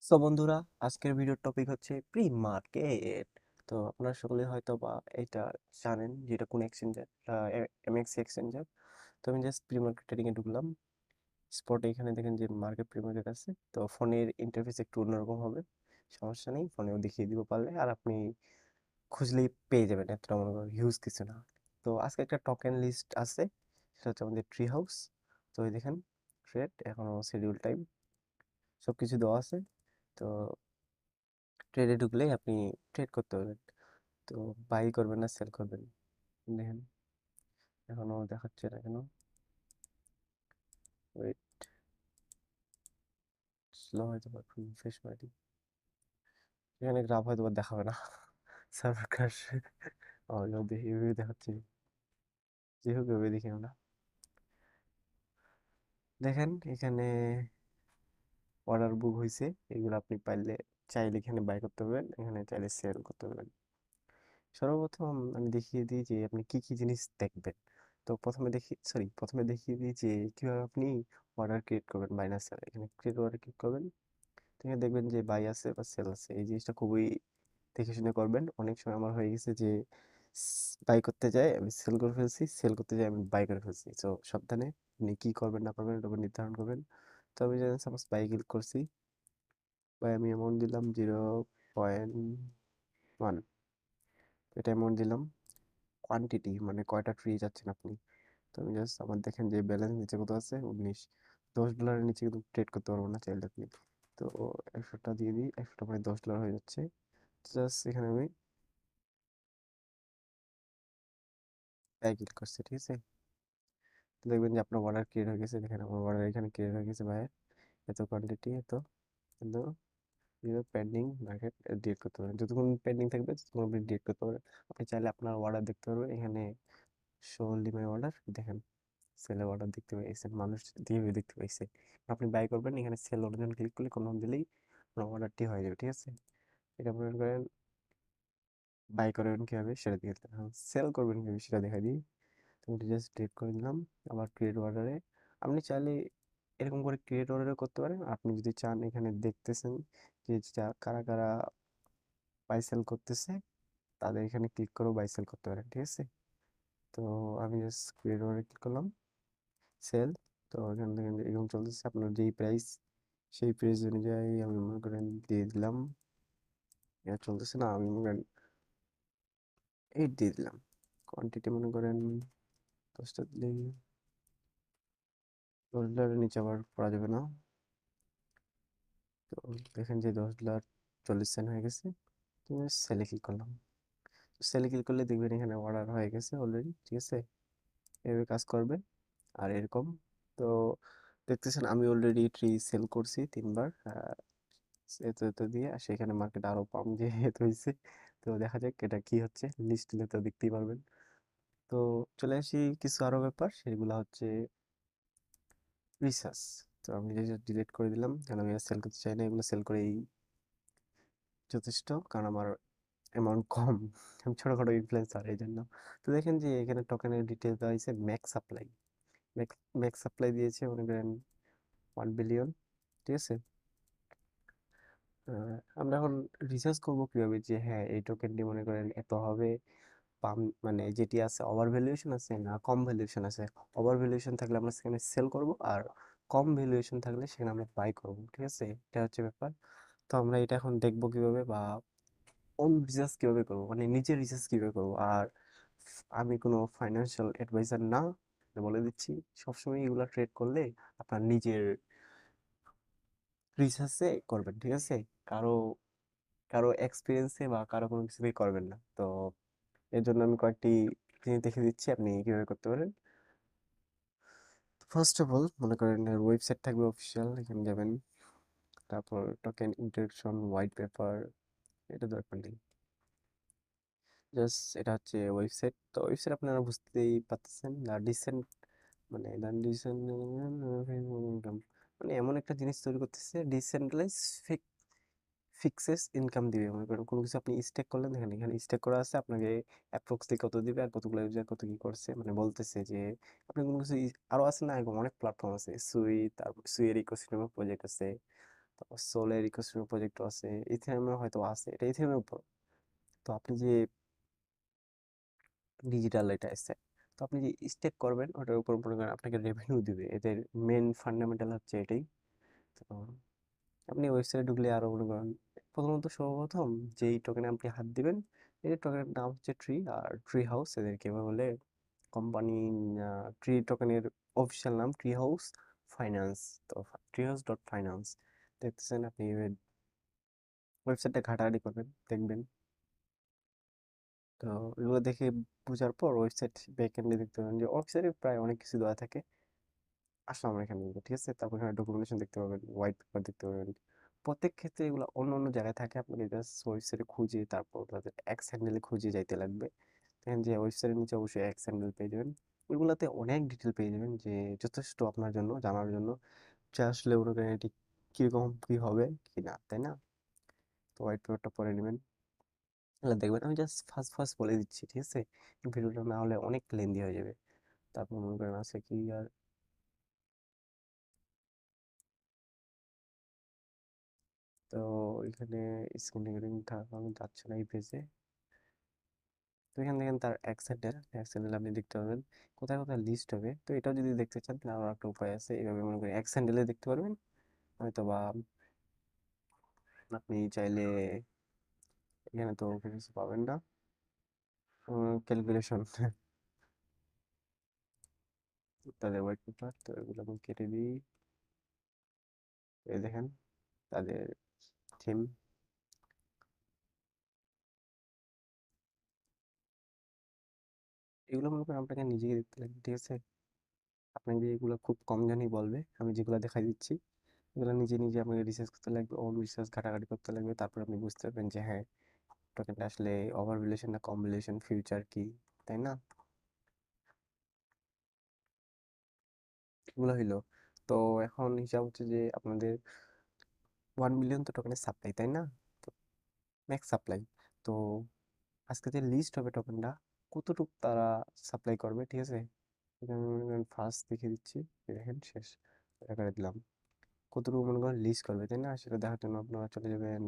So বন্ধুরা, আজকের ভিডিওর টপিক হচ্ছে প্রি মার্কেট। তো আপনারা সকলে হয়তো বা এটা জানেন যে এটা কোন এক্সচেঞ্জার, এমএক্সি এক্সচেঞ্জার। তো আমি জাস্ট প্রি মার্কেট ট্রেডিং এ ঢুকলাম। স্পটে এখানে দেখেন যে মার্কেট প্রি মার্কেট আছে। তো ফোনের ইন্টারফেস একটু অন্যরকম হবে, সমস্যা নেই, ফোনেও দেখিয়ে দিব পারলে, আর আপনি খুঁজলেই পেয়ে যাবেন, এতটা মনে করেন হিউজ কিছু না। তো আজকে একটা টোকেন লিস্ট আছে, সেটা হচ্ছে আমাদের ট্রি হাউস। তো এই দেখেন ট্রেড এখনো শিডিউল টাইম সব কিছু দেওয়া আছে। তো ট্রেডে ঢুকলেই আপনি ট্রেড করতে পারবেন। তো বাই করবেন না সেল করবেন, দেখেন এখনো দেখাচ্ছে না কেন। ওয়েট, স্লো হয়তো বা ফ্রেশ করে দিই। এখানে গ্রাফ হয়তো বা দেখাবে না, সার্ভার ক্র্যাশ। দেখি এভাবে দেখাচ্ছে, যে হোক এভাবে দেখি আমরা। দেখেন এখানে অর্ডার বুক হয়েছে, এগুলো আপনি পাইলে চাইলে এখানে বাই করতে পারবেন, এখানে চাইলে সেল করতে পারবেন। সর্বপ্রথম আমি দেখিয়ে দিই যে আপনি কি কি জিনিস দেখবেন। তো প্রথমে দেখিয়ে দিই যে কিভাবে আপনি অর্ডার ক্রিয়েট করবেন, বাইনান্স এখানে ক্রিয়েট অর্ডার ক্লিক করবেন। তো এখানে দেখবেন যে বাই আছে বা সেল আছে, এই জিনিসটা খুবই দেখে শুনে করবেন। অনেক সময় আমার হয়ে গেছে যে বাই করতে যাই আমি সেল করে ফেলছি, সেল করতে যাই আমি বাই করে ফেলছি। তো সাবধানে আপনি কি করবেন না করবেন এটা উপর নির্ধারণ করবেন। তো আমি সাপোজ বাই ক্লিক করছি, বাই আমি অ্যামাউন্ট দিলাম 0.1, এটা অ্যামাউন্ট দিলাম। কোয়ান্টিটি মানে কয়টা ট্রি যাচ্ছেন আপনি। তো আমি জাস্ট আমার দেখেন যে ব্যালেন্স নিচে কত আছে, 19। $10 নিচে কিন্তু ট্রেড করতে পারবো না চাইলে আপনি। তো 100টা দিয়ে দিই, 100টা মানে $10 হয়ে যাচ্ছে। জাস্ট এখানে আমি বাই ক্লিক করছি, ঠিক আছে। তো দেখবেন যে আপনার অর্ডার ক্রিয়েট হয়ে গেছে, দেখেন আমার অর্ডার এখানে ক্রিয়েট হয়ে গেছে ভাই, এত কোয়ান্টিটি এত, কিন্তু পেন্ডিং মার্কেট ডিলিট করতে পারেন, যতক্ষণ পেন্ডিং থাকবে ততক্ষণ আপনি ডিলিট করতে পারেন। আপনি চাইলে আপনার অর্ডার দেখতে পারবেন এখানে, শো অনলি মাই অর্ডার, দেখেন সেলের অর্ডার দেখতে পাইছেন, মানুষ দিয়ে দেখতে পাইছে। আপনি বাই করবেন, এখানে সেল অর্ডার ক্লিক করলে কোনো দিলেই আপনার অর্ডারটি হয়ে যাবে, ঠিক আছে। এটা মনে করেন বাই করবেন কীভাবে সেটা দিয়ে দিলাম, সেল করবেন কীভাবে সেটা দেখা দিই। তুমি জাস্ট ক্লিক করে দিলাম। আবার ক্রিয়েট অর্ডারে আপনি চাইলে এরকম করে ক্রিয়েট অর্ডারও করতে পারেন। আপনি যদি চান এখানে দেখতেছেন যে কারা কারা বাই সেল করতেছে, তাদের এখানে ক্লিক করেও বাই সেল করতে পারেন, ঠিক আছে। তো আমি জাস্ট ক্রিয়েট অর্ডারে ক্লিক করলাম, সেল। তো এখান থেকে এরকম চলতেছে, আপনার যেই প্রাইস সেই প্রাইস অনুযায়ী আমি মনে করেন দিয়ে দিলাম। এটা চলতেছে না, আমি মনে করেন 8 দিয়ে দিলাম। কোয়ান্টিটি মনে করেন 10টা দিলেই, $10 নিচে আবার করা যাবে না। তো দেখেন যে $10.40 হয়ে গেছে। তো সেলে ক্লিক করলাম, সেলে ক্লিক করলে দেখবেন এখানে অর্ডার হয়ে গেছে অলরেডি, ঠিক আছে। এভাবে কাজ করবে। আর এরকম, তো দেখতেছেন আমি অলরেডি ট্রি সেল করছি 3বার, এত এত দিয়ে, আর সেখানে মার্কেট আরো পাম দিয়ে এত হয়েছে। তো দেখা যাক এটা কি হচ্ছে, লিস্ট দিলে তো দেখতেই পারবেন। তো চলে আসি কিছু আরো ব্যাপার, সেগুলো হচ্ছে রিসার্চ। তো আমি যে ডিলিট করে দিলাম, কারণ আমি সেল করতে চাই না, এগুলো সেল করেই যথেষ্ট, কারণ আমার অ্যামাউন্ট কম, আমি ছোটখাটো ইনফ্লুয়েন্সার এই জন্য। তো দেখেন যে এখানে টোকেনের ডিটেলস দেওয়া হয়েছে, ম্যাক্স সাপ্লাই, ম্যাক্স সাপ্লাই দিয়েছে মনে করেন 1 বিলিয়ন, ঠিক আছে। আমরা এখন রিসার্চ করবো কিভাবে যে হ্যাঁ এই টোকেনটি মনে করেন এত হবে, পাম মানে যেটি আছে ওভার ভ্যালুয়েশন আছে না কম ভ্যালুয়েশন আছে। ওভার ভ্যালুয়েশন থাকলে আমরা সেখানে সেল করব, আর কম ভ্যালুয়েশন থাকলে সেখানে আমরা বাই করব, ঠিক আছে, এটা হচ্ছে ব্যাপার। তো আমরা এটা এখন দেখবো কিভাবে, বা ওন রিসার্চ কিভাবে করবো, মানে নিজের রিসার্চ কিভাবে করবো। আর আমি কোনো ফাইন্যান্সিয়াল অ্যাডভাইজার না, বলে দিচ্ছি। সবসময় এগুলা ট্রেড করলে আপনার নিজের রিসার্চে করবেন, ঠিক আছে। কারো কারো এক্সপিরিয়েন্সে বা কারো কোনো কিছুতেই করবেন না। তো এর জন্য আমি কয়েকটি জিনিস দেখে দিচ্ছি আপনি কিভাবে করতে পারেন। ফার্স্ট অফ অল মনে করেন ওয়েবসাইট থাকবে অফিসিয়াল, এখানে যাবেন। তারপর টোকেন ইন্টারেকশন হোয়াইট পেপার, এটা দরকার নেই, জাস্ট এটা হচ্ছে ওয়েবসাইট। তো ওয়েবসাইট আপনারা বুঝতেই পারতেছেন, দ্য ডিসেন্ট মানে দ্য ডিসেন্ট মানে এমন একটা জিনিস তৈরি করতেছে, ডিসেন্ট্রালাইজ ফিক্সেস ইনকাম দিবে। মনে করেন কোনো কিছু আপনি স্টেক করলেন, দেখেন এখানে স্টেক করা আছে, আপনাকে অ্যাপ্রক্সলি কত দিবে আর কতগুলো ইউজার কত কি করছে, মানে বলতেছে যে আপনি কোনো কিছু আরো আছে না, এরকম অনেক প্ল্যাটফর্ম আছে, সুই, তারপর সুইয়ের ইকোসিস্টেম প্রজেক্ট আছে, সোলের ইকোসিস্টেম প্রজেক্ট আছে, ইথেরিয়ামে হয়তো আছে, এটা ইথেরিয়ামের উপর। তো আপনি যে ডিজিটাল এটা এসে, তো আপনি যে স্টেক করবেন ওটার উপর মনে করেন আপনাকে রেভিনিউ দিবে, এদের মেন ফান্ডামেন্টাল হচ্ছে এটাই। তো আপনি ওয়েবসাইটে ঢুকলে আরো মনে করেন প্রথমত সর্বপ্রথম যেই টোকেনে আপনি হাত দিবেন, এই টোকেনের নাম হচ্ছে ট্রি, আর ট্রি হাউস এদেরকে বলে কোম্পানি। ট্রি টোকেনের অফিসিয়াল নাম ট্রি হাউস ফাইন্যান্স। তো ট্রি হাউস ডট ফাইন্যান্স দেখতেছেন আপনি, ওয়েবসাইটটা ঘাটাঘাটি করবেন দেখবেন। তো এগুলো দেখে বোঝার পর ওয়েবসাইট ব্যাকএন্ডে দেখতে পাবেন যে ওয়েবসাইটে প্রায় অনেক কিছু দেওয়া থাকে। আসলাম এখানে, ঠিক আছে। তারপর এখানে ডকুমেন্টেশন দেখতে পাবেন, হোয়াইট পেপার দেখতে পাবেন। প্রত্যেক ক্ষেত্রে এগুলো অন্য অন্য জায়গায় থাকে, আপনাকে জাস্ট ওয়েবসাইটে খুঁজে তারপর তাদের এক্স হ্যান্ডেলে খুঁজে যাইতে লাগবে। দেখেন যে ওয়েবসাইটের নিচে অবশ্যই এক্স হ্যান্ডেল পেয়ে যাবেন। ওইগুলোতে অনেক ডিটেল পেয়ে যাবেন, যে যথেষ্ট আপনার জন্য জানার জন্য যে আসলে মনে করেন এটি কীরকম কী হবে কি না, তাই না। তো হোয়াইট পেপারটা পড়ে নেবেন, তাহলে দেখবেন। আমি জাস্ট ফার্স্ট ফার্স্ট বলে দিচ্ছি, ঠিক আছে। ভিডিওটা না হলে অনেক লেন্দি হয়ে যাবে। তারপর মনে করেন আছে কি আর, তো এখানে স্ক্রিন রেকর্ডিং থাকানো যাচ্ছে না এই পেজে। তো এখান থেকে তার এক স্যান্ডেল আপনি দেখতে পাবেন কোথায় কোথায় লিস্ট হবে। তো এটাও যদি দেখতে চান তাহলে আরও একটা উপায় আছে, এইভাবে মনে করেন এক স্যান্ডেলে দেখতে পারবেন। হয়তো বা আপনি চাইলে এখানে তো কিছু পাবেন না, ক্যালকুলেশন তাদের হোয়াইট পেপার, তো এগুলো আমি কেটে দিই। এই দেখেন তাদের থিম, এগুলো মনে করেন আপনাকে নিজেকে দেখতে লাগবে, ঠিক আছে। আপনাকে এগুলো খুব কম জানি বলবে, আমি যেগুলো দেখাই দিচ্ছি এগুলো নিজে নিজে আপনাকে রিসার্চ করতে লাগবে, ওন রিসার্চ ঘাটাঘাটি করতে লাগবে। তারপর আপনি বুঝতে পারবেন যে হ্যাঁ টোকেনটা আসলে ওভার ভ্যালুয়েশন না কম ভ্যালুয়েশন, ফিউচার কি, তাই না। এগুলো হইলো। তো এখন হিসাব হচ্ছে যে আপনাদের 1 মিলিয়ন তো টোকেনের সাপ্লাই, তাই না। তো ম্যাক্স সাপ্লাই। তো আজকে যে লিস্ট হবে টোকেনটা কতটুকু তারা সাপ্লাই করবে, ঠিক আছে। ফার্স্ট দেখিয়ে দিচ্ছি, এই দেখেন শেষ করে দিলাম। কতটুকু মনে করেন লিস্ট করবে, তাই না। সেটা দেখার জন্য আপনারা চলে যাবেন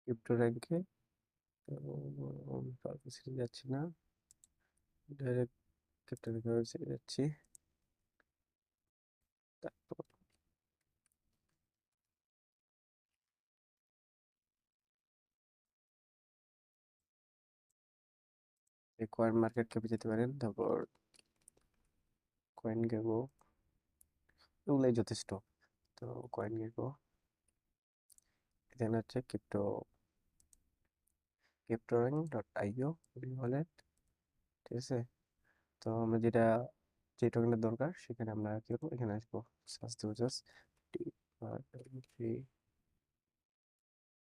ক্রিপ্টো র্যাঙ্কে। তো পারপাসলি যাচ্ছি না, ডাইরেক্ট ক্রিপ্টো র্যাঙ্কের ওয়েবসাইটে যাচ্ছি। তারপর কয়েন মার্কেট ক্যাপে যেতে পারেন, তারপর কয়েন গেগো, এগুলাই যথেষ্ট। তো কয়েন গেগো, এখানে হচ্ছে ক্রিপ্টোরেন.আইও ওয়ালেট, ঠিক আছে। তো আমরা যেটা যে টোকেনটা দরকার সেখানে আমরা কি করবো, এখানে আসবো, সার্চ দেবো জাস্ট টি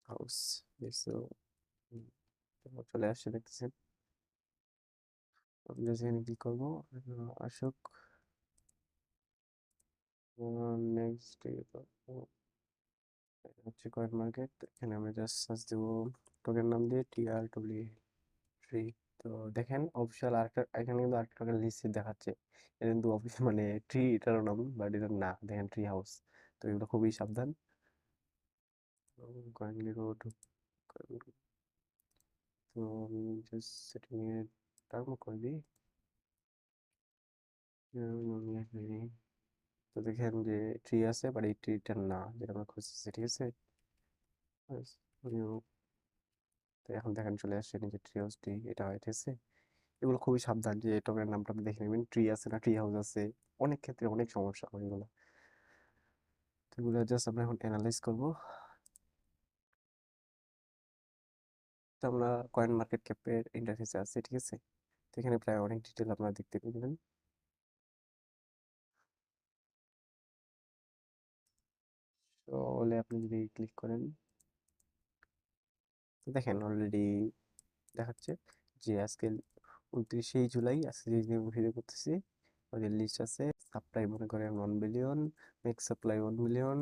হাউস, চলে আসছে দেখতেছেন। আমরা এখানে ক্লিক করবো, আসুক নেক্সট হচ্ছে কয়েন মার্কেট। এখানে আমরা জাস্ট সার্চ দেবো টোকেন নাম দিয়ে TRW3। তো দেখেন অফিসিয়াল আরেকটা এখানে কিন্তু আরেকটা টোকেন লিস্ট দেখাচ্ছে, এটা কিন্তু অফিস মানে ট্রি এটারও নাম, বাট এটার না, দেখেন ট্রি হাউস। তো এগুলো খুবই সাবধান। কয়েন গেগো, তো আমি জাস্ট সেটিং এ টার্ম করে দিই। তো দেখেন যে ট্রি আছে, বাট এই ট্রিটা না যেটা আমরা খুঁজতেছি, ঠিক আছে। ব্যাস, তো এখন দেখেন চলে আসছে নিচে ট্রি হাউস ট্রি, এটা হয়, ঠিক আছে। এগুলো খুবই সাবধান যে টোকেনের নামটা আপনি দেখে নেবেন, ট্রি আছে না ট্রি হাউস আছে, অনেক ক্ষেত্রে অনেক সমস্যা হয় এগুলো। তো এগুলো জাস্ট আমরা এখন অ্যানালাইজ করবো। তো আমরা কয়েন মার্কেট ক্যাপের ইন্টারফেসে আছে, ঠিক আছে। তো এখানে প্রায় অনেক ডিটেল আপনারা দেখতে পেলেন। তো হলে আপনি যদি ক্লিক করেন, তো দেখেন অলরেডি দেখাচ্ছে যে আজকে 29শে জুলাই, আজকে যে ভিডিও করতেছি ওদের লিস্ট আছে। সাপ্লাই মনে করেন 1 billion, make supply 1 million,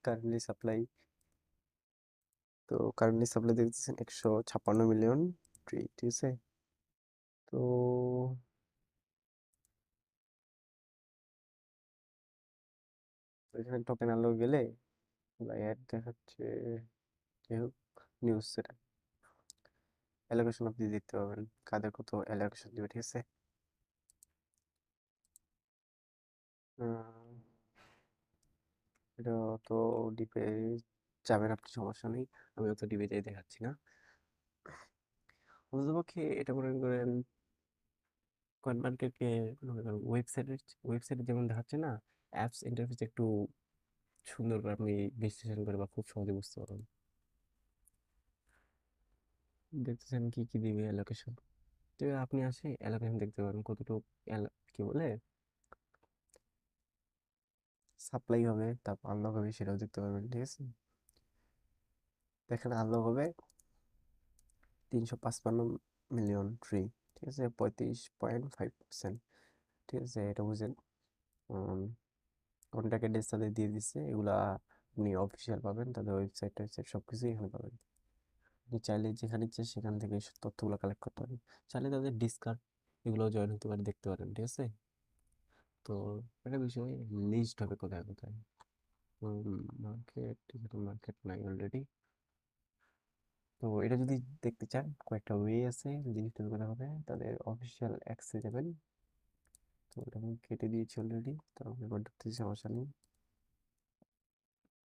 currently supply তো কারেন্টলি সাপ্লাই দেখতেছেন 156 মিলিয়ন ট্রি, ঠিক আছে। তো এখানে টোকেন আলো গেলে অ্যাড দেখাচ্ছে, যাই হোক নিউজ সেটা অ্যালোকেশন আপনি দেখতে পাবেন কাদের কত অ্যালোকেশন দিবে, ঠিক আছে। এটা তো ডিপে যাবেন আপনি, সমস্যা নেই, আমি অত ডিপে যাই দেখাচ্ছি না। অন্ততপক্ষে এটা মনে করেন কয়েন মার্কেটকে মনে করেন ওয়েবসাইটে যেমন দেখাচ্ছে না, অ্যাপস ইন্টারফেস একটু সুন্দর করে আপনি বিশ্লেষণ করে বা খুব সহজে বুঝতে পারবেন। দেখতেছেন কি কি দিবে অ্যালোকেশন, তো আপনি আসে অ্যালোকেশন দেখতে পারেন কতটুকু কি বলে সাপ্লাই হবে, তারপর আনলক হবে সেটাও দেখতে পারবেন, ঠিক আছে। দেখেন আনলক হবে 355 মিলিয়ন ট্রি, ঠিক আছে, 35.5%, ঠিক আছে, এটা বুঝেন। কন্ট্যাক্ট অ্যাড্রেস তাদের দিয়ে দিচ্ছে, এগুলা আপনি অফিসিয়াল পাবেন, তাদের ওয়েবসাইট টোয়েবসাইট সব কিছুই এখানে পাবেন। আপনি চাইলে যেখানে ইচ্ছে সেখান থেকে এই সব তথ্যগুলো কালেক্ট করতে পারেন, চাইলে তাদের ডিসকার্ড এগুলো জয়েন হতে পারে, দেখতে পারেন, ঠিক আছে। তো একটা বিষয়, লিস্ট হবে কোথায় কোথায়, মার্কেট, মার্কেট নাই অলরেডি। তো এটা যদি দেখতে চান কয়েকটা ওয়ে আছে জিনিসটা করে হবে, তাদের অফিসিয়াল অ্যাক্সে যাবেন। তো ওটা আমি কেটে দিয়েছি অলরেডি, তো আমি এবার ঢুকতেছি, সমস্যা নেই,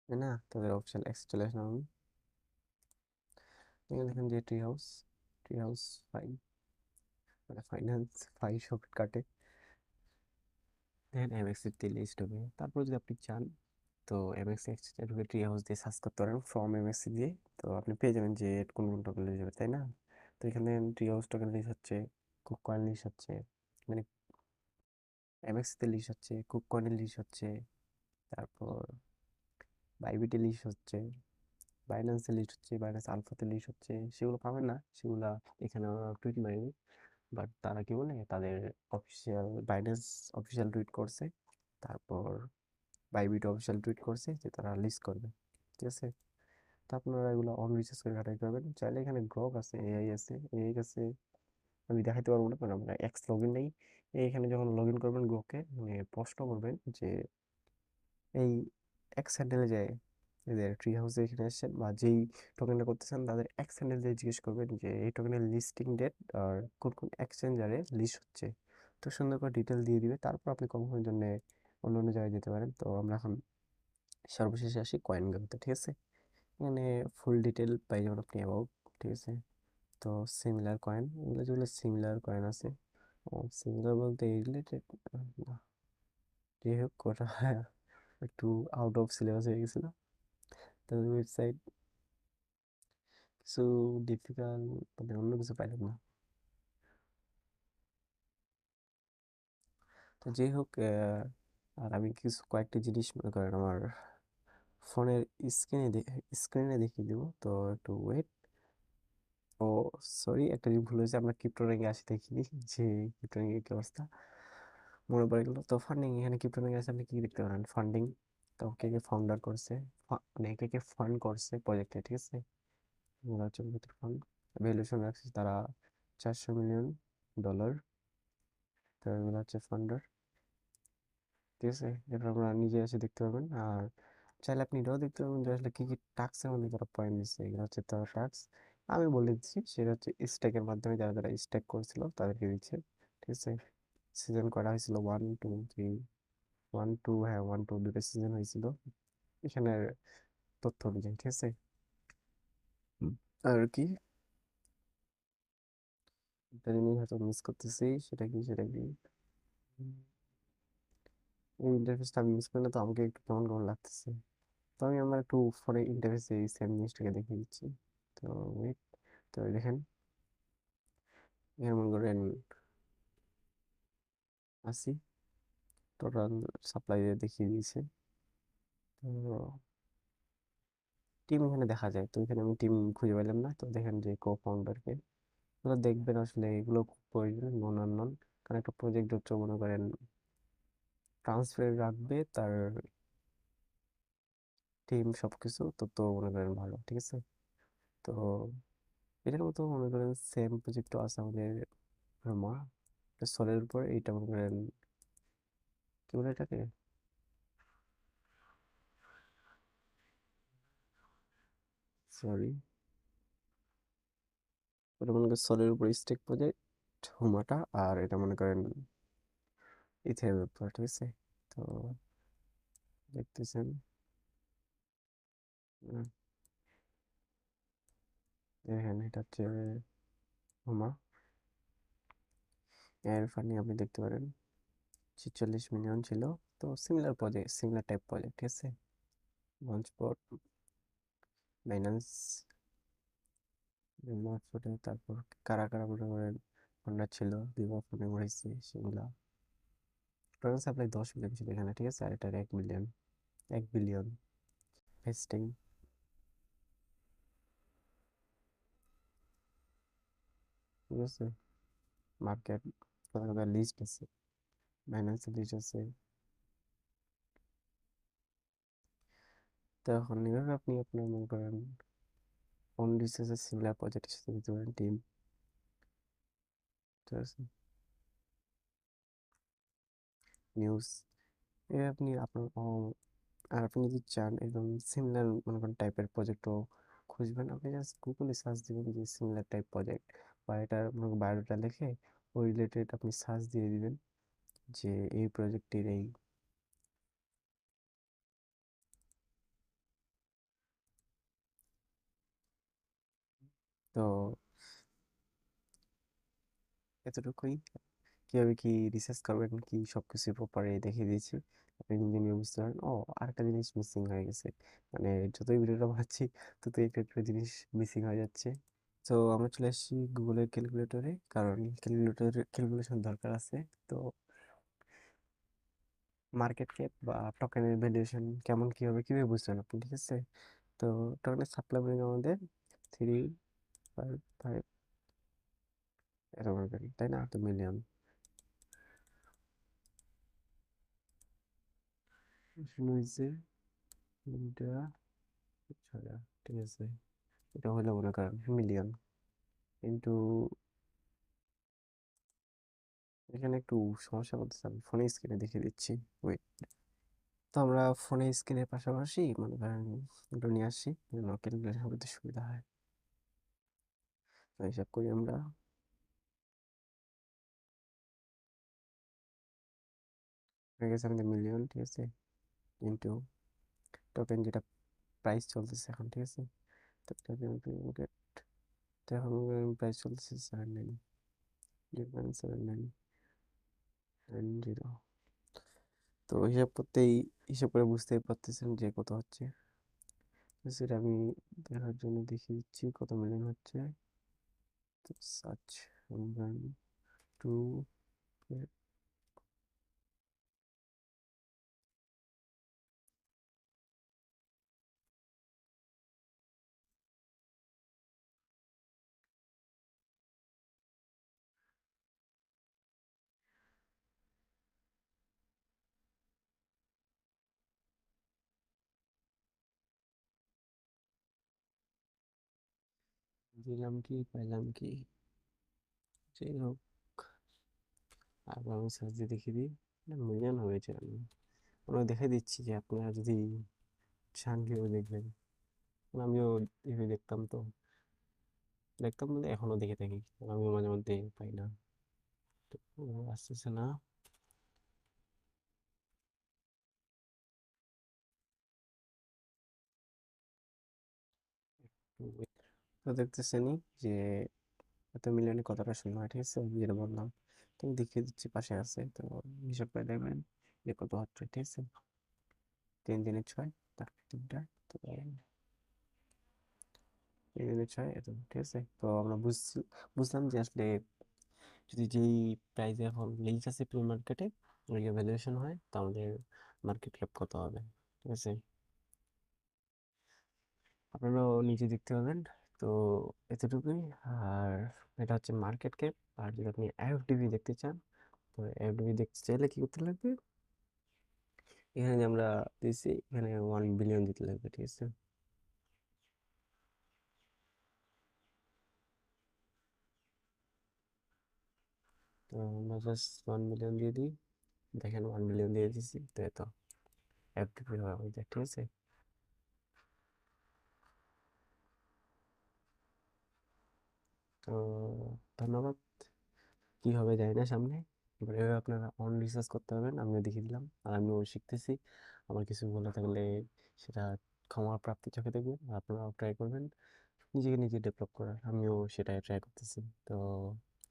তাই না। তাদের অফিসিয়াল অ্যাক্সে চলে আসলাম আমি। এখানে দেখেন যে ট্রি হাউস ফাইন, মানে ফাইন্যান্স ফাই সব কাটে, দেখেন এমএক্স এর লিস্ট হবে। তারপর যদি আপনি চান তো এমএক্স এক্সচেঞ্জ ঢুকে ট্রি হাউস দিয়ে সার্চ করতে পারেন, ফ্রম এমএক্স দিয়ে, তো আপনি পেয়ে যাবেন যে কোন কোন টোকেন লিস্ট হবে, তাই না। তো এখানে ট্রি হাউস টোকেন লিস্ট হচ্ছে, কুক কয়েন লিস্ট হচ্ছে, মানে এমএক্স তে লিস্ট হচ্ছে, কুক কয়েনের লিস্ট হচ্ছে, তারপর বাইবিটে লিস্ট হচ্ছে, বাইন্যান্সে লিস্ট হচ্ছে, বাইন্যান্স আলফাতে লিস্ট হচ্ছে, সেগুলো পাবেন না, সেগুলা এখানে টুইট মারিনি, বাট তারা কি বলে তাদের অফিসিয়াল বাইন্যান্স অফিসিয়াল টুইট করছে, তারপর বাইবিট অফিসিয়াল টুইট করছে যে তারা লিস্ট করবে, ঠিক আছে। তো আপনারা এগুলো অন রিসার্চ করে ঘাটাই করবেন, চাইলে এখানে গ্রক আছে, এআই আছে, এআই আছে, আমি দেখাইতে পারবো না, কারণ আমরা এক্স লগ ইন নেই। এইখানে যখন লগ ইন করবেন গ্রোকে, মানে প্রশ্ন করবেন যে এই এক্স হ্যান্ডেলে যায়, এদের ট্রি হাউসে এখানে এসেছেন বা যেই টোকেনটা করতেছেন তাদের এক্স হ্যান্ডেল দিয়ে জিজ্ঞেস করবেন যে এই টোকেনের লিস্টিং ডেট আর কোন কোন এক্সচেঞ্জারে লিস্ট হচ্ছে, তো সুন্দর করে ডিটেল দিয়ে দিবে, তারপর আপনি কনফার্মের জন্য অন্য অন্য জায়গায় যেতে পারেন। তো আমরা এখন সর্বশেষে আসি কয়েন গেমতে, ঠিক আছে। এখানে ফুল ডিটেল পাই যাবেন আপনি অ্যাবাউট, ঠিক আছে। তো সিমিলার কয়েন, এগুলো যেগুলো সিমিলার কয়েন আছে, সিমিলার বলতে এই রিলেটেড, যাই হোক ওটা একটু আউট অফ সিলেবাস হয়ে গেছিলো, তাদের ওয়েবসাইট কিছু ডিফিকাল্ট, মানে অন্য কিছু পাইলাম না। তো যাই হোক, আর আমি কিছু কয়েকটি জিনিস মনে করেন আমার ফোনের স্ক্রিনে দেখিয়ে দিব, তো একটু ওয়েট। ও সরি, একটা জিনিস ভুল হয়েছে, আমরা ক্রিপ্টো র্যাঙ্কে আসি দেখিনি, যে ক্রিপ্টো র্যাঙ্কের কি অবস্থা, মনে পড়ে গেলো। তো ফান্ডিং, এখানে ক্রিপ্টো র্যাঙ্কে আসে আপনি কি দেখতে পারেন, ফান্ডিং, তো কে কে ফাউন্ডার করছে, মানে কে কে ফান্ড করছে প্রজেক্টে, ঠিক আছে। এগুলো হচ্ছে প্রজেক্টের ফান্ড, ভ্যালুয়েশন রাখছে তারা $400 মিলিয়ন, তো এগুলো হচ্ছে ফান্ডার, ঠিক আছে। এটা আপনারা নিজে এসে দেখতে পাবেন, আর চাইলে আপনি এটাও দেখতে পাবেন যে আসলে কি কি টাস্কের মধ্যে তারা পয়েন্ট দিচ্ছে, এগুলো হচ্ছে তারা টাস্ক, আমি বলে দিচ্ছি, সেটা হচ্ছে স্ট্যাকের মাধ্যমে যারা যারা স্ট্যাক করেছিল তাদেরকে দিচ্ছে, ঠিক আছে। সিজন করা হয়েছিল 1 2 3, 1 2, হ্যাঁ 1 2 দুটো সিজন হয়েছিল এখানে তথ্য অনুযায়ী, ঠিক আছে। হুম। আর কি একটা জিনিস হয়তো মিস করতেছি, সেটা কি এই ইন্টারফেসটা আমি ইউজ করি না, তো আমাকে একটু কেমন কেমন লাগতেছে, তো আমি আমার একটু ফোনে ইন্টারফেসে এই সেম জিনিসটাকে দেখিয়ে দিচ্ছি। তো wait, তো এই দেখেন, এখানে মনে করেন আসি টোটাল সাপ্লাই দেখিয়ে দিয়েছে, তো টিম এখানে দেখা যায়, তো এখানে আমি টিম খুঁজে পেলাম না, তো দেখেন যে কো ফাউন্ডারকে, এগুলো দেখবেন আসলে এগুলো খুব প্রয়োজন, নন আর নন, কারণ একটা প্রজেক্ট হচ্ছে মনে করেন ট্রান্সফার রাখবে তার টিম সবকিছু, তো তো মনে করেন ভালো, ঠিক আছে। তো এটার মতো মনে করেন সেম প্রজেক্টও আছে আমাদের রোমা সলের উপর। এইটা মনে করেন কি বলে এটাকে, সরি, ওটা মনে করেন সলের উপর স্টেক প্রজেক্ট হুমাটা, আর এটা মনে করেন ইথের উপর, ঠিক আছে। তো দেখতেছেন দেখেন এটা হচ্ছে হুমা, এর ফান্ডিং আপনি দেখতে পারেন 46 মিলিয়ন ছিল। তো similar project, similar type project, ঠিক আছে। লঞ্চপট, বাইন্যান্স, লঞ্চপটে তারপর কারা কারা মনে করেন ফান্ডার ছিল, বিভা ফান্ডিং হয়েছে সেগুলা। টোটাল সাপ্লাই 10 মিলিয়ন ছিল এখানে, ঠিক আছে। আর এটার 1 মিলিয়ন, 1 বিলিয়ন ভেস্টিং, ঠিক আছে। মার্কেট কোথাও কোথাও লিস্ট আছে, বাইন্যান্সে লিস্ট আছে। তো এখন এইভাবে আপনি আপনার মনে করেন কোন রিসোর্সের সিমিলার প্রজেক্টের সাথে দিতে পারেন টিম, ঠিক আছে। নিউজ, এ আপনি আপনার আর আপনি যদি চান একদম সিমিলার মনে করেন টাইপের প্রজেক্টও খুঁজবেন, আপনি জাস্ট গুগলে সার্চ দিবেন যে সিমিলার টাইপ প্রজেক্ট, বা এটার মনে করেন বায়োডাটা লিখে ওই রিলেটেড আপনি সার্চ দিয়ে দিবেন যে এই প্রজেক্টের এই। তো এতটুকুই, কিভাবে কি রিসার্চ করবেন কি সবকিছু প্রপারে দেখিয়ে দিয়েছি, আপনি নিজে নিয়ে বুঝতে পারেন। ও, আরেকটা জিনিস মিসিং হয়ে গেছে, মানে যতই ভিডিওটা বানাচ্ছি ততই একটা একটা জিনিস মিসিং হয়ে যাচ্ছে। তো আমরা চলে আসছি গুগলের ক্যালকুলেটরে, কারণ ক্যালকুলেশন দরকার আছে। তো মার্কেট ক্যাপ বা টোকেনের ভ্যালুয়েশন কেমন, কিভাবে বুঝবেন আপনি, ঠিক আছে। তো টোকেনের সাপ্লাই আমাদের 355 এত বলবেন তাই না, তো মিলিয়ন হয়েছে এটা 6,000, ঠিক আছে। এটা হলো মনে করেন মিলিয়ন, কিন্তু এখানে একটু সমস্যা করতেছে, আমি ফোনে স্ক্রিনে দেখিয়ে দিচ্ছি, ওয়েট। তো আমরা ফোনে স্ক্রিনের পাশাপাশি মনে করেন এটা নিয়ে আসি যেন ক্যালকুলেশন করতে সুবিধা হয়। তো হিসাব করি আমরা, হয়ে গেছে আমাদের মিলিয়ন, ঠিক আছে, ইন্টু টোকেন যেটা প্রাইস চলতেছে এখন, ঠিক আছে। তো এখন প্রাইস চলতেছে 790, তো হিসাব করে বুঝতেই পারতেছেন যে কত হচ্ছে। তো সেটা আমি দেখার জন্য দেখিয়ে দিচ্ছি কত মিলিয়ন হচ্ছে। তো সার্চ টু, দিলাম কি পাইলাম কি, যাই হোক। আবার আমি সার্চ দিয়ে দেখিয়ে দিই, মিলিয়ন হয়েছে। আমি আমরা দেখে দিচ্ছি যে আপনারা যদি চান কিভাবে দেখবেন। আমিও এভাবে দেখতাম বলে এখনো দেখে থাকি, আমিও মাঝে মধ্যে পাই না। তো আসতেছে না, তো দেখতেছেনই যে এত মিলিয়নে কতটা শূন্য হয়, ঠিক আছে, যেটা বললাম। তো আমি দেখিয়ে দিচ্ছি, পাশে আছে, তো হিসাব করে দেখবেন যে কত হচ্ছে, ঠিক আছে। 3 দিনে 6, তার 3টা, তো 3 দিনে 6 এত, ঠিক আছে। তো আমরা বুঝলাম যে আসলে যদি যেই প্রাইসে এখন লিঙ্ক আছে প্রি মার্কেটে ওই ভ্যালুয়েশন হয়, তো আমাদের মার্কেট ক্যাপ কত হবে, ঠিক আছে। আপনারাও নিচে দেখতে পাবেন। তো এতটুকুই। আর এটা হচ্ছে মার্কেট ক্যাপ। আর যদি আপনি এফডিভি দেখতে চান, তো এফডিভি দেখতে চাইলে কি করতে লাগবে, এখানে যে আমরা দিয়েছি এখানে 1 বিলিয়ন দিতে লাগবে, ঠিক আছে। তো আমরা জাস্ট 1 মিলিয়ন দিয়ে দিই। দেখেন 1 মিলিয়ন দিয়ে দিচ্ছি, তো এত এফটিপি হয়ে যায়, ঠিক আছে। তো ধন্যবাদ। কি হবে জানি না সামনে, এবার এভাবে আপনারা অন রিসার্চ করতে পারবেন, আমিও দেখিয়ে দিলাম আর আমিও শিখতেছি। আমার কিছু বলে থাকলে সেটা ক্ষমা প্রাপ্তি চোখে দেখবেন, আর আপনারাও ট্রাই করবেন নিজেকে নিজে ডেভেলপ করার, আমিও সেটাই ট্রাই করতেছি। তো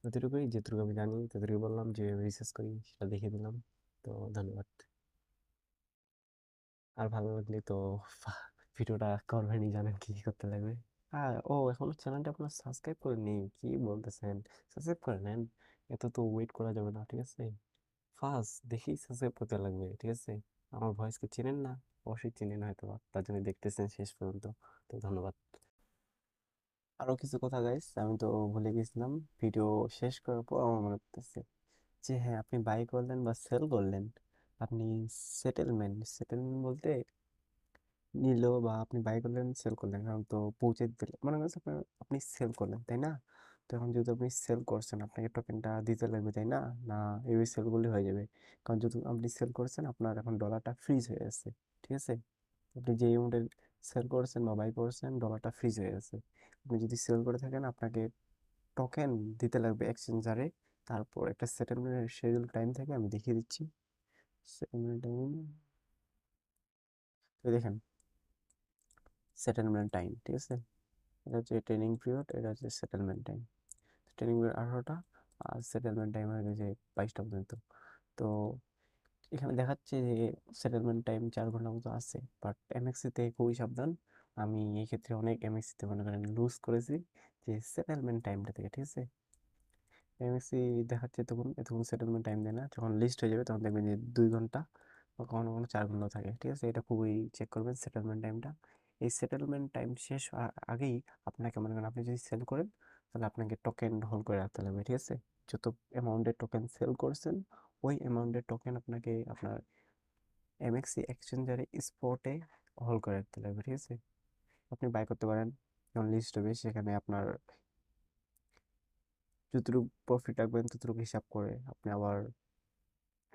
এতটুকুই, যেটুকু আমি জানি ততটুকু বললাম, যে রিসার্চ করি সেটা দেখিয়ে দিলাম। তো ধন্যবাদ। আর ভালো লাগলে তো ভিডিওটা করবেনই, জানেন কি কি করতে লাগবে। আর ও, এখনো চ্যানেলটা আপনার সাবস্ক্রাইব করেননি, কি বলতেছেন? সাবস্ক্রাইব করে নেন, এত তো ওয়েট করা যাবে না, ঠিক আছে। ফার্স্ট দেখি সাবস্ক্রাইব করতে লাগবে, ঠিক আছে। আমার ভয়েসকে চেনেন না? অবশ্যই চেনেন হয়তো বা, তার জন্য দেখতেছেন শেষ পর্যন্ত। তো ধন্যবাদ। আরো কিছু কথা গাইস, আমি তো ভুলে গেছিলাম। ভিডিও শেষ করার পর আমার মনে পড়তেছে যে হ্যাঁ, আপনি বাই করলেন বা সেল করলেন, আপনি সেটেলমেন্ট সেটেলমেন্ট বলতে নিল, বা আপনি বাই করলেন সেল করলেন, কারণ তো পৌঁছে দিলে মনে করেন আপনার, আপনি সেল করলেন তাই না। তো এখন যেহেতু আপনি সেল করছেন, আপনাকে টোকেনটা দিতে লাগবে তাই না। না, এই সেল করলে হয়ে যাবে, কারণ যেহেতু আপনি সেল করছেন, আপনার এখন ডলারটা ফ্রিজ হয়ে আছে, ঠিক আছে। আপনি যে অ্যামাউন্টের সেল করছেন বা বাই করছেন, ডলারটা ফ্রিজ হয়ে আছে। আপনি যদি সেল করে থাকেন, আপনাকে টোকেন দিতে লাগবে এক্সচেঞ্জারে। তারপর একটা সেটেলমেন্টের শিডিউল টাইম থাকে, আমি দেখিয়ে দিচ্ছি। সেটেলমেন্ট টাইম, তো দেখেন সেটেলমেন্ট টাইম, ঠিক আছে। এটা হচ্ছে ট্রেনিং পিরিয়ড, এটা হচ্ছে সেটেলমেন্ট টাইম। ট্রেনিং পিরিয়ড 18টা, আর সেটেলমেন্ট টাইম হয়ে গেছে 22টা পর্যন্ত। তো এখানে দেখাচ্ছে যে সেটেলমেন্ট টাইম 4 ঘন্টা মতো আছে, বাট এমএক্সিতে খুবই সাবধান। আমি এই ক্ষেত্রে অনেক এমএক্সিতে মনে করেন লুজ করেছি যে সেটেলমেন্ট টাইমটা থেকে, ঠিক আছে। এমএসসি দেখাচ্ছে তখন, এতক্ষণ সেটেলমেন্ট টাইম দেয় না, যখন লিস্ট হয়ে যাবে তখন দেখবেন যে 2 ঘন্টা বা কখনো কখনো 4 ঘন্টা থাকে, ঠিক আছে। এটা খুবই চেক করবেন সেটেলমেন্ট টাইমটা। এই সেটেলমেন্ট টাইম শেষ আগেই আপনাকে মনে করেন, আপনি যদি সেল করেন তাহলে আপনাকে টোকেন হোল্ড করে রাখতে লাগবে, ঠিক আছে। যত অ্যামাউন্টের টোকেন সেল করছেন, ওই অ্যামাউন্টের টোকেন আপনাকে আপনার এমএক্সি এক্সচেঞ্জারে স্পটে হোল্ড করে রাখতে লাগবে, ঠিক আছে। আপনি বাই করতে পারেন, যখন লিস্ট হবে সেখানে আপনার যতটুকু প্রফিট রাখবেন ততটুকু হিসাব করে আপনি আবার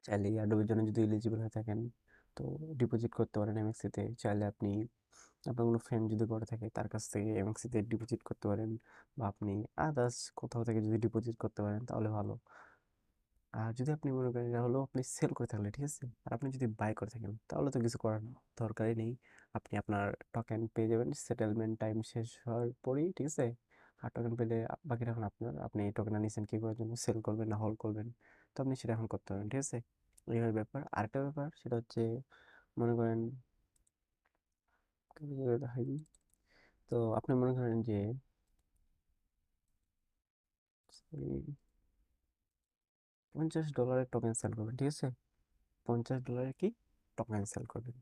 চাইলে ইয়ারডোবের জন্য যদি এলিজিবল হয়ে থাকেন, তো ডিপোজিট করতে পারেন এমএক্সিতে। চাইলে আপনি আপনার কোনো ফ্রেন্ড যদি করে থাকে, তার কাছ থেকে এমএক্সিতে ডিপোজিট করতে পারেন, বা আপনি আদার্স কোথাও থেকে যদি ডিপোজিট করতে পারেন তাহলে ভালো। আর যদি আপনি মনে করেন এটা হলো আপনি সেল করে থাকলে, ঠিক আছে। আর আপনি যদি বাই করে থাকেন তাহলে তো কিছু করার দরকারই নেই। আপনি আপনার টোকেন পেয়ে যাবেন সেটেলমেন্ট টাইম শেষ হওয়ার পরেই, ঠিক আছে। আর টোকেন পেলে বাকিটা এখন আপনার, আপনি এই টোকেনটা নিয়েছেন কি করার জন্য, সেল করবেন না হোল্ড করবেন, তো আপনি সেটা এখন করতে পারেন, ঠিক আছে। এই ব্যাপার। আরেকটা ব্যাপার সেটা হচ্ছে, মনে করেন দেখাই, তো আপনি মনে করেন যে এই $50 টোকেন সেল করবেন, ঠিক আছে। $50 কি টোকেন সেল করবেন।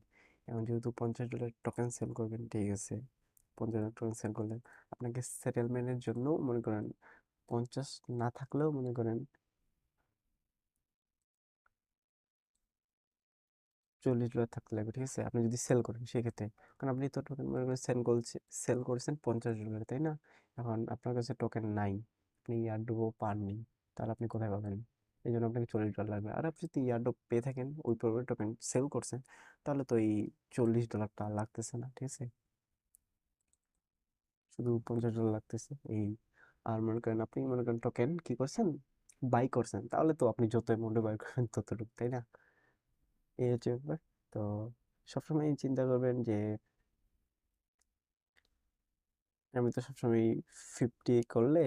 এখন যেহেতু $50 টোকেন সেল করবেন, ঠিক আছে। 50 টোকেন সেল করলেন, আপনাকে সেটেলমেন্টের জন্য মনে করেন 50 না থাকলেও মনে করেন 40 ডলার থাকতে লাগবে, ঠিক আছে। আপনি যদি সেল করেন সেক্ষেত্রে, কারণ আপনি তো টোকেন মনে করেন সেল করেছেন $50, তাই না। এখন আপনার কাছে টোকেন নাই, আপনি ইয়ারড্রপও পাননি, তাহলে আপনি কোথায় পাবেন? এই জন্য আপনাকে $40 লাগবে। আর আপনি যদি ইয়ারড্রপ পেয়ে থাকেন, ওই পরিমাণে টোকেন সেল করছেন, তাহলে তো এই $40টা লাগতেছে না, ঠিক আছে। শুধু $50 লাগতেছে এই। আর মনে করেন আপনি মনে করেন টোকেন কি করছেন, বাই করছেন, তাহলে তো আপনি যত অ্যামাউন্টে বাই করবেন ততটুকু, তাই না। এই হচ্ছে ব্যাপার। তো সবসময় চিন্তা করবেন যে, আমি তো সবসময় 50 করলে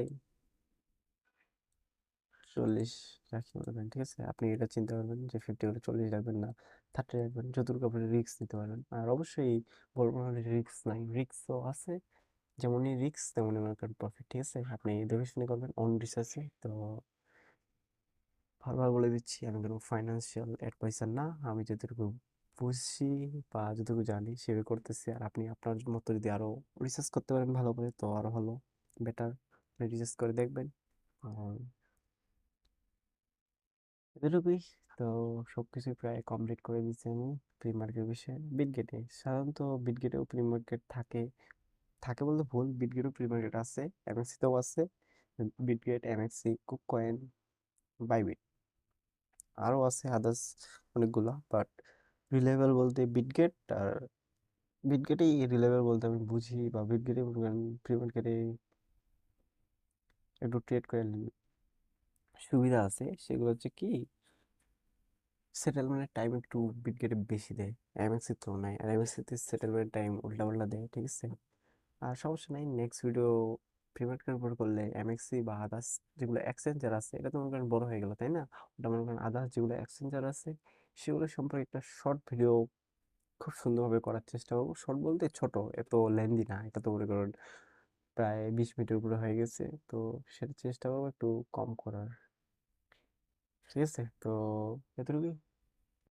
40 রাখি মনে করেন, ঠিক আছে। আপনি এটা চিন্তা করবেন যে 50 করলে 40 রাখবেন না, 30 রাখবেন, যতটুকু আপনি রিস্ক নিতে পারবেন। আর অবশ্যই বলবো না রিস্ক নাই, রিস্ক তো আছে। যেমনই রিস্ক তেমনই মনে করেন প্রফিট, ঠিক আছে। আপনি দেখে শুনে করবেন অন রিসার্চে। তো বারবার বলে দিচ্ছি, আমি কোনো ফাইন্যান্সিয়াল অ্যাডভাইসার না। আমি যতটুকু বুঝছি বা যতটুকু জানি সেভাবে করতেছি। আর আপনি আপনার মতো যদি আরো রিসার্চ করতে পারেন ভালো করে, তো আরো ভালো, বেটার। আপনি রিসার্চ করে দেখবেন। আর এতটুকুই। তো সবকিছু প্রায় কমপ্লিট করে দিচ্ছি আমি প্রি মার্কেট বিষয়ে। বিটগেটে সাধারণত, বিটগেটেও প্রি মার্কেট থাকে, থাকে বলতে ভুল, বিটগেটও প্রি মার্কেট আছে, এমএক্সিতেও আছে। Bitget, MEXC, KuCoin, Bybit. আরও আছে আদার্স অনেকগুলা, বাট রিলায়েবল বলতে বিটগেট, আর বিটগেটেই রিলায়েবল বলতে আমি বুঝি, বা বিটগেটে প্রিমিয়াম গেটে একটু ট্রেড করে সুবিধা আছে। সেগুলো হচ্ছে কি, সেটেলমেন্টের টাইম একটু বিটগেটে বেশি দেয় এমএক্সির তুলনায়, আর এমএক্সিতে সেটেলমেন্টের টাইম উল্টা পাল্টা দেয়, ঠিক আছে। আর সমস্যা নাই, নেক্সট ভিডিও প্রিমিয়ার উপর করলে এমএক্সি বা আদার্স যেগুলো এক্সচেঞ্জার আছে, এটা তো মনে করেন বড় হয়ে গেল তাই না, ওটা মনে করেন আদার্স যেগুলো এক্সচেঞ্জার আছে সেগুলো সম্পর্কে একটা শর্ট ভিডিও খুব সুন্দরভাবে করার চেষ্টা করবো। শর্ট বলতে ছোট, এত লেন্দি না, এটা তো মনে করেন প্রায় 20 মিনিটের উপরে হয়ে গেছে, তো সেটা চেষ্টা করবো একটু কম করার, ঠিক আছে। তো এতটুকুই।